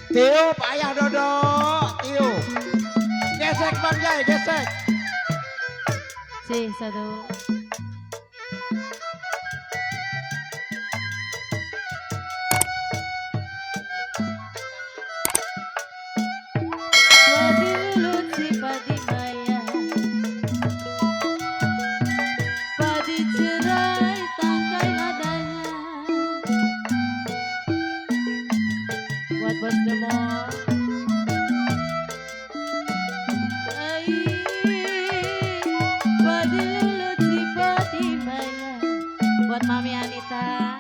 Tiup ayah Dodo, tiup. Gesek Bang Jai, gesek. Sih satu. Padi lulut si padi maya, padi cerai tangkai nadanya. Buat bos demol. Padi lulut si padi maya, buat Mami Anita.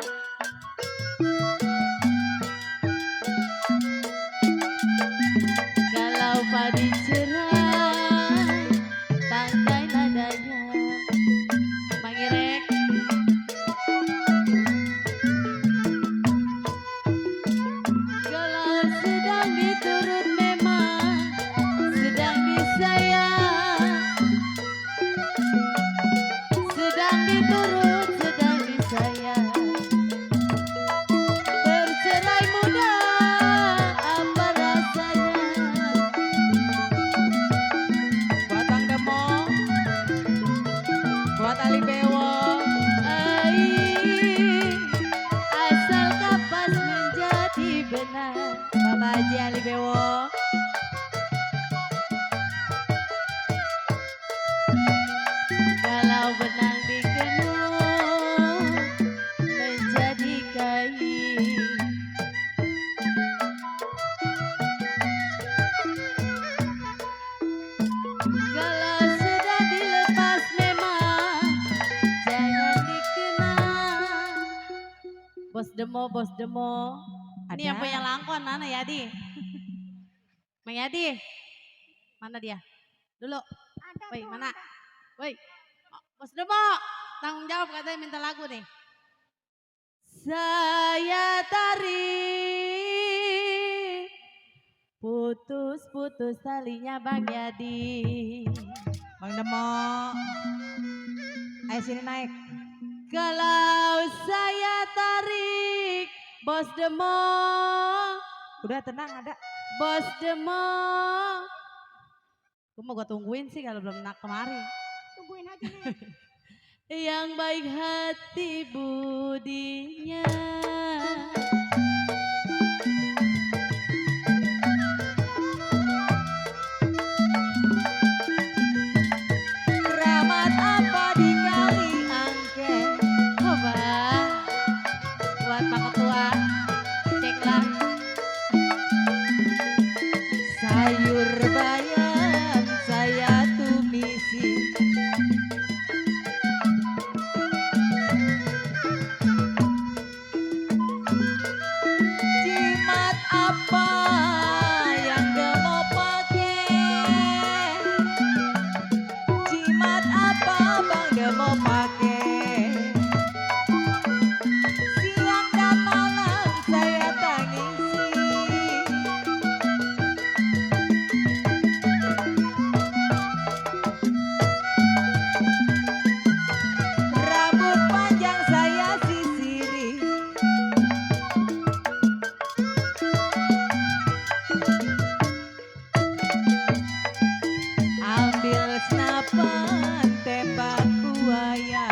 Kalau padi cerai tangkai nadanya. Bang Irek. Kalau sedang diturut memang sedang disayang, sedang diturut sedang disayang. Bercerai muda apa rasanya? Buat Bang Demo, buat Ali Bewo. Asal kapas menjadi benar. Bapak Haji Ali Bewo. Kalau benang dikenul menjadi kain. Kalau sudah dilepas memang jangan dikenal. Bos Demo, bos Demo. Ini yang punya langkon mana Yadi? Mang Yadi, mana dia? Dulu. Woi, mana? Woi, bos Demo, tanggung jawab katanya minta lagu nih. Saya tarik putus-putus talinya Bang Yadi. Bang Demo, ayo sini naik. Kalau saya tarik, bos Demo, Udah tenang ada. bos Demo. Gue mau gue tungguin sih kalau belum nak kemari. Tungguin aja nih. Yang baik hati budinya. Keramat apa di kali angke? Coba buat Pak Ketua, ceklah. Sayur bayam saya tumisi. Jimat apa yang gak mau pakai? Jimat apa bang gak mau pakai? Siang dan malam saya tangisi. Rambut panjang saya sisiri. Ambil senapan tembak buaya.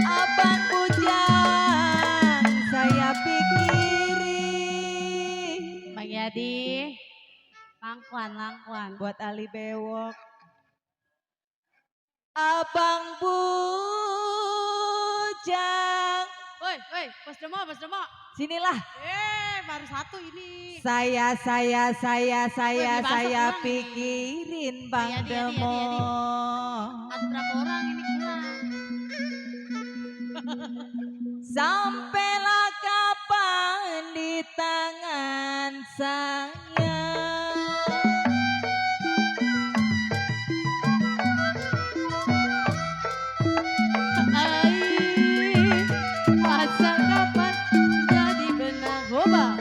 Abang bujang saya pikirin. Bang Yadi, langkuan, langkuan. Buat Ali Bewok. Abang bujang. Woi, woi, bos Demo, bos Demo. Sinilah. Baru satu ini. Saya Woi, dibasok kurang nih. pikirin Bang Yadi, Yadi, Demo. Yadi. Ada berapa orang ini kurang? Sampailah kapan di tangan saya. Asal kapan jadi benang hoba.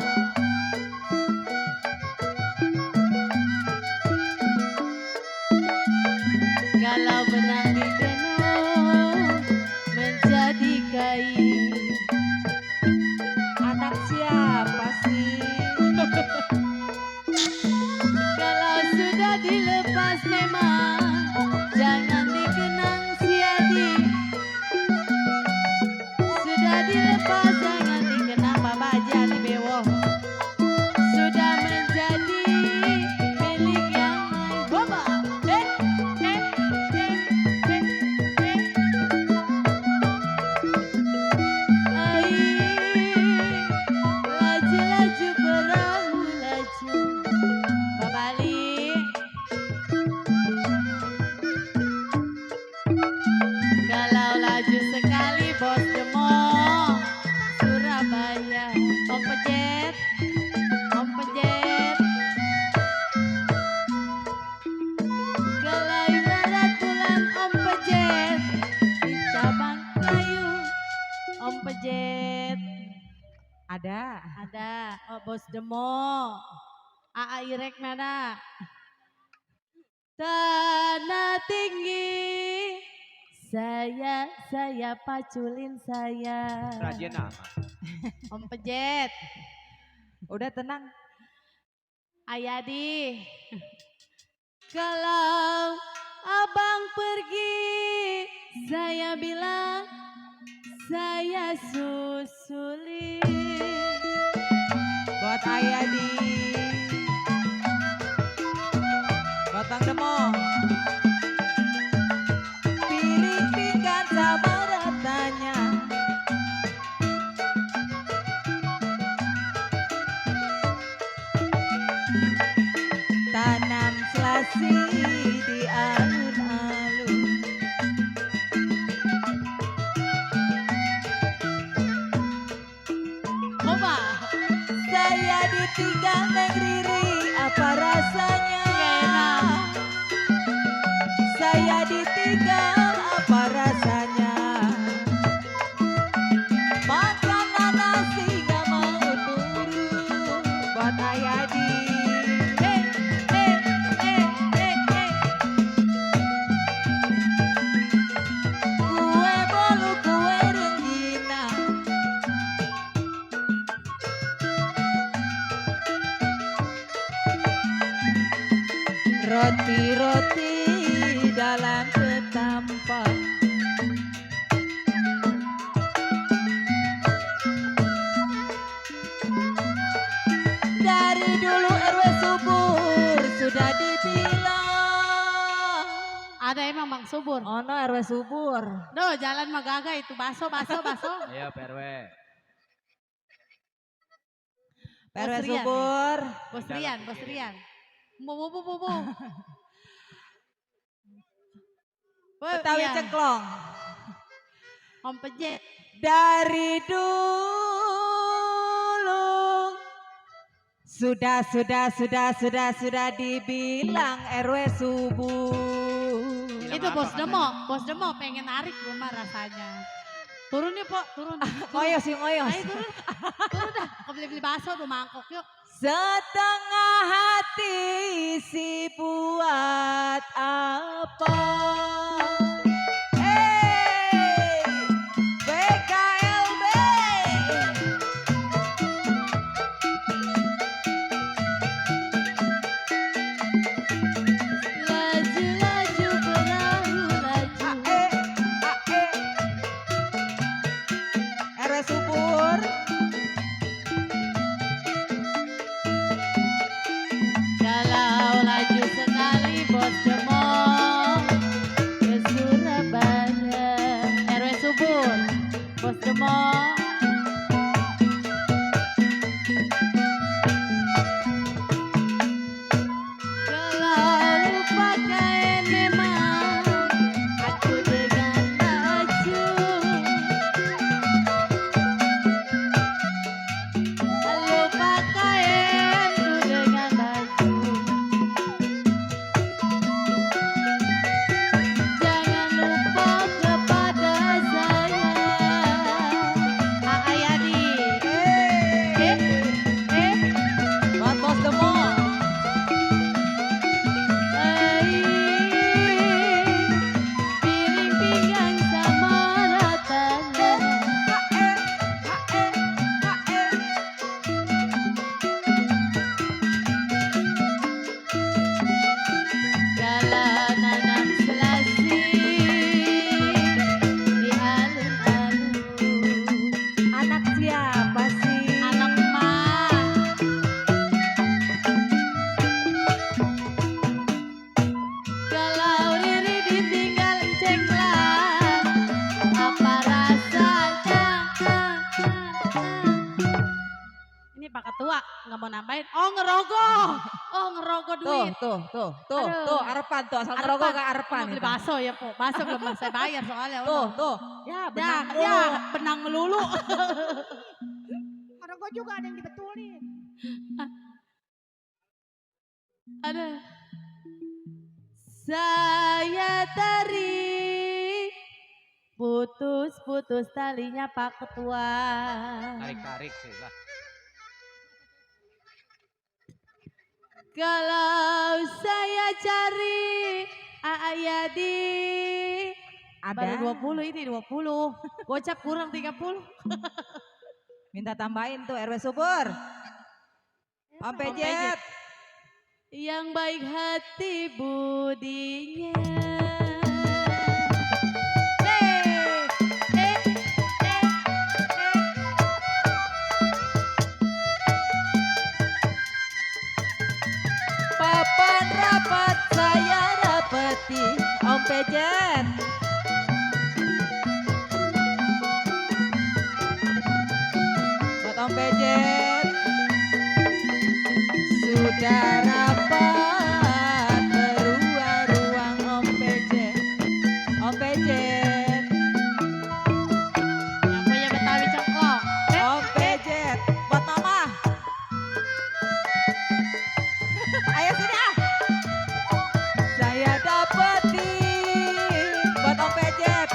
Kalau benang dikenul Ada. Ada. Oh, Bos Demo. AA Irek mana? Tanah tinggi. Saya paculin saya. Rajin nama. Om Pejet. Udah tenang. Ayadi. Kalau abang pergi, saya bilang saya susulin. Buat ayah di Batang Demo. Piring pinggan sama ratanya. Tanam selasi di alun-alun. Coba. Saya ditinggal Neng Riri, apa rasanya? Enak. Saya ditinggal, apa rasanya? Makanan nasi gak mau turun. Buat ayah di kue bolu, kue rengginang. Roti-roti dalam ketampak. Dari dulu RW subur sudah dibilang. Ada emang Bang Subur. Ono RW subur. Duh, jalan magaga itu baso. Ayo PRW. RW Bos Rian. subur. Bos Rian. Bu. Betawi Iya. cengklong. Om Pejet. Dari dulu sudah dibilang RW subuh. Bilang Itu apa Bos katanya? Bos Demo pengen narik rumah rasanya. Turun yuk, Pok, turun. Ngoyos yuk ngoyos. Ayo turun dah. Kau beli bakso tuh mangkok yuk. Setengah hati si buat apa? Hey, BKLB. Laju perahu laju. AE. RW subur. Kalau laju sekali Bos Demo ke Surabaya. RW Subur, Bos Demo. Kalau lupa kain memang aku dengan laju. Lupa kainku dengan baju. Jangan lupa kepada saya. Ayadi. Buat Bos Demo. Piring pinggan sama ratanya. Jalan nanam selasi di alun-alun. Anak siapa sih? Anak emak. Kalau Riri ditinggal cenglang, apa rasanya? Ini Pak Ketua nggak mau nambahin. Oh ngerogoh duit. Tuh, arepan tuh, asal ngerokok ke arepan. Mau beli itu. bakso ya, Po. Bakso belum saya bayar soalnya. Tuh. Ya, benang Ya, mulu. benang melulu. Orang gua juga ada yang dibetulin. Ada. Saya tarik putus putus talinya Pak Ketua. Tarik-tarik sih lah. Kalau saya cari Ayadi. Ada. Baru 20 ini 20. Gocap kurang 30. Minta tambahin tuh RW Subur. Om Pejet. Yang baik hati budinya. Papan rapat saya dapeti Om Pejet. Buat Om Pejet. Sudah rapat beruang-ruang Om Pejet. Om Pejet. Yang punya Betawi cengkok. Om Pejet. Buat Mama. Ayo sini ah. Saya dapeti buat Om Pejet.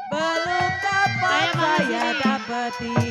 Belum dapat Ayo, Mama, saya sini. dapeti